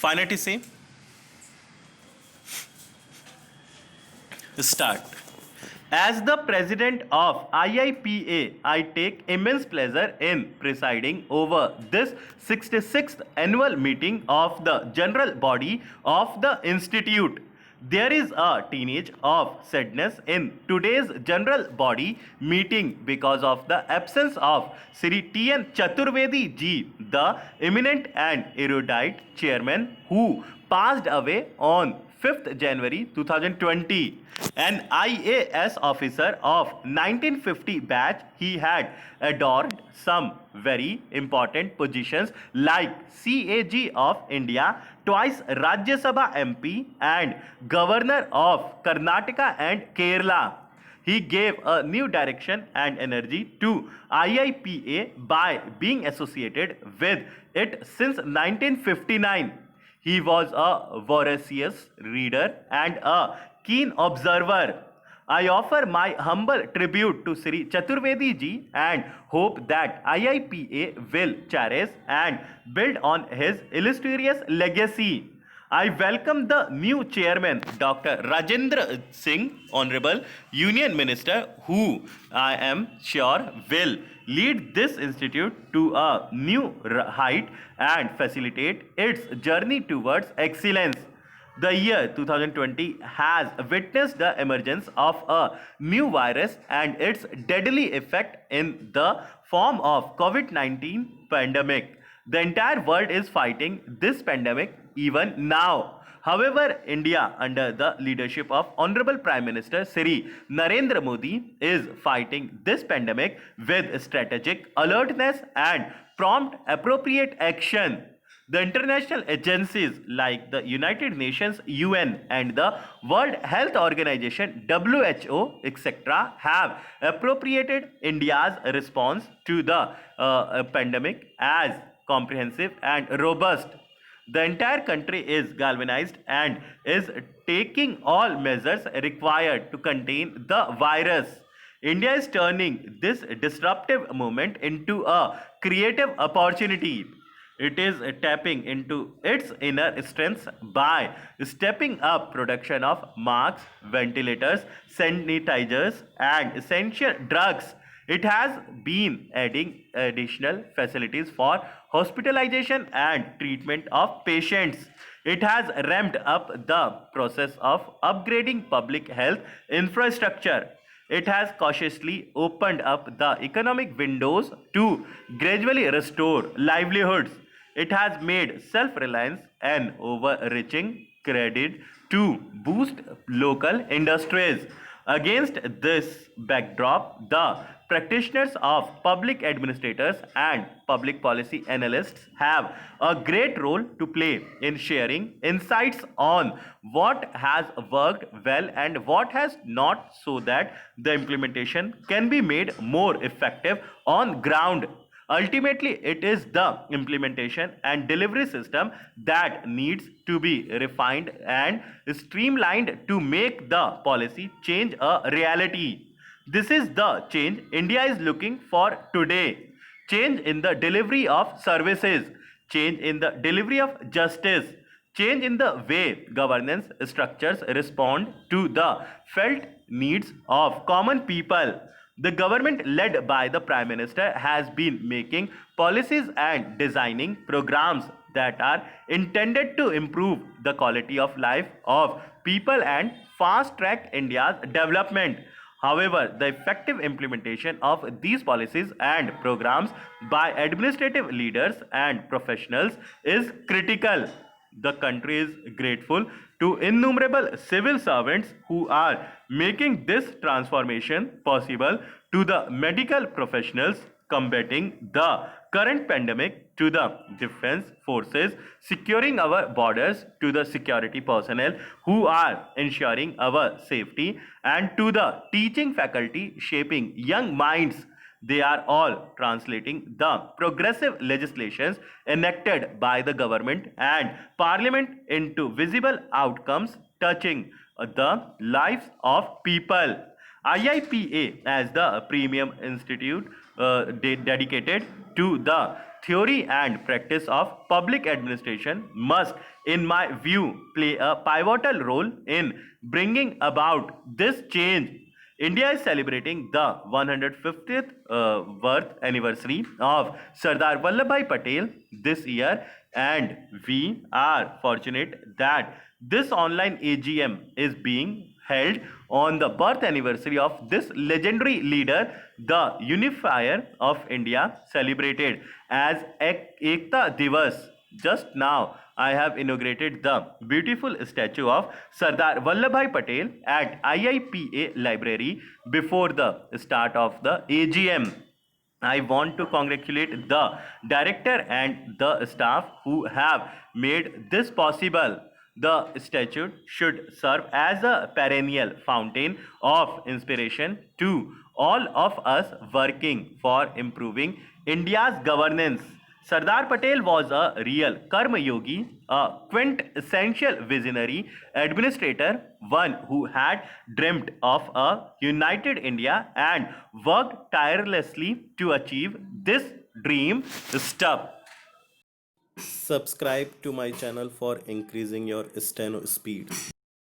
Finally, say start. As the president of IIPA, I take immense pleasure in presiding over this 66th annual meeting of the general body of the institute. There is a teenage of sadness in today's general body meeting because of the absence of Sri T.N. Chaturvedi ji, the eminent and erudite chairman who passed away on 5th January 2020. An IAS officer of 1950 batch, he had adorned some very important positions like CAG of India, twice Rajya Sabha MP and Governor of Karnataka and Kerala. He gave a new direction and energy to IIPA by being associated with it since 1959. He was a voracious reader and a keen observer. I offer my humble tribute to Sri Chaturvedi ji and hope that IIPA will cherish and build on his illustrious legacy. I welcome the new chairman, Dr. Rajendra Singh, Honorable Union Minister, who I am sure will lead this institute to a new height and facilitate its journey towards excellence. The year 2020 has witnessed the emergence of a new virus and its deadly effect in the form of COVID-19 pandemic. The entire world is fighting this pandemic even now. However, India, under the leadership of Honorable Prime Minister Sri Narendra Modi, is fighting this pandemic with strategic alertness and prompt appropriate action. The international agencies like the United Nations UN and the World Health Organization WHO etc. have appropriated India's response to the pandemic as comprehensive and robust. The entire country is galvanized and is taking all measures required to contain the virus. India is turning this disruptive movement into a creative opportunity. It is tapping into its inner strengths by stepping up production of masks, ventilators, sanitizers, and essential drugs. It has been adding additional facilities for hospitalization and treatment of patients. It has ramped up the process of upgrading public health infrastructure. It has cautiously opened up the economic windows to gradually restore livelihoods. It has made self reliance an overreaching credit to boost local industries. Against this backdrop, the practitioners of public administrators and public policy analysts have a great role to play in sharing insights on what has worked well and what has not, so that the implementation can be made more effective on ground. Ultimately, it is the implementation and delivery system that needs to be refined and streamlined to make the policy change a reality. This is the change India is looking for today. Change in the delivery of services, change in the delivery of justice, change in the way governance structures respond to the felt needs of common people. The government led by the Prime Minister has been making policies and designing programs that are intended to improve the quality of life of people and fast track India's development. However, the effective implementation of these policies and programs by administrative leaders and professionals is critical. The country is grateful to innumerable civil servants who are making this transformation possible, to the medical professionals combating the current pandemic, to the defense forces securing our borders, to the security personnel who are ensuring our safety, and to the teaching faculty shaping young minds. They are all translating the progressive legislations enacted by the government and parliament into visible outcomes touching the lives of people. IIPA, as the premium institute dedicated to the theory and practice of public administration must, in my view, play a pivotal role in bringing about this change. India is celebrating the 150th birth anniversary of Sardar Vallabhbhai Patel this year, and we are fortunate that this online AGM is being held on the birth anniversary of this legendary leader, the unifier of India, celebrated as Ekta Divas. Just now, I have inaugurated the beautiful statue of Sardar Vallabhbhai Patel at IIPA Library before the start of the AGM. I want to congratulate the director and the staff who have made this possible. The statue should serve as a perennial fountain of inspiration to all of us working for improving India's governance. Sardar Patel was a real Karma Yogi, a quintessential visionary administrator, one who had dreamt of a united India and worked tirelessly to achieve this dream. Stop. Subscribe to my channel for increasing your steno speed.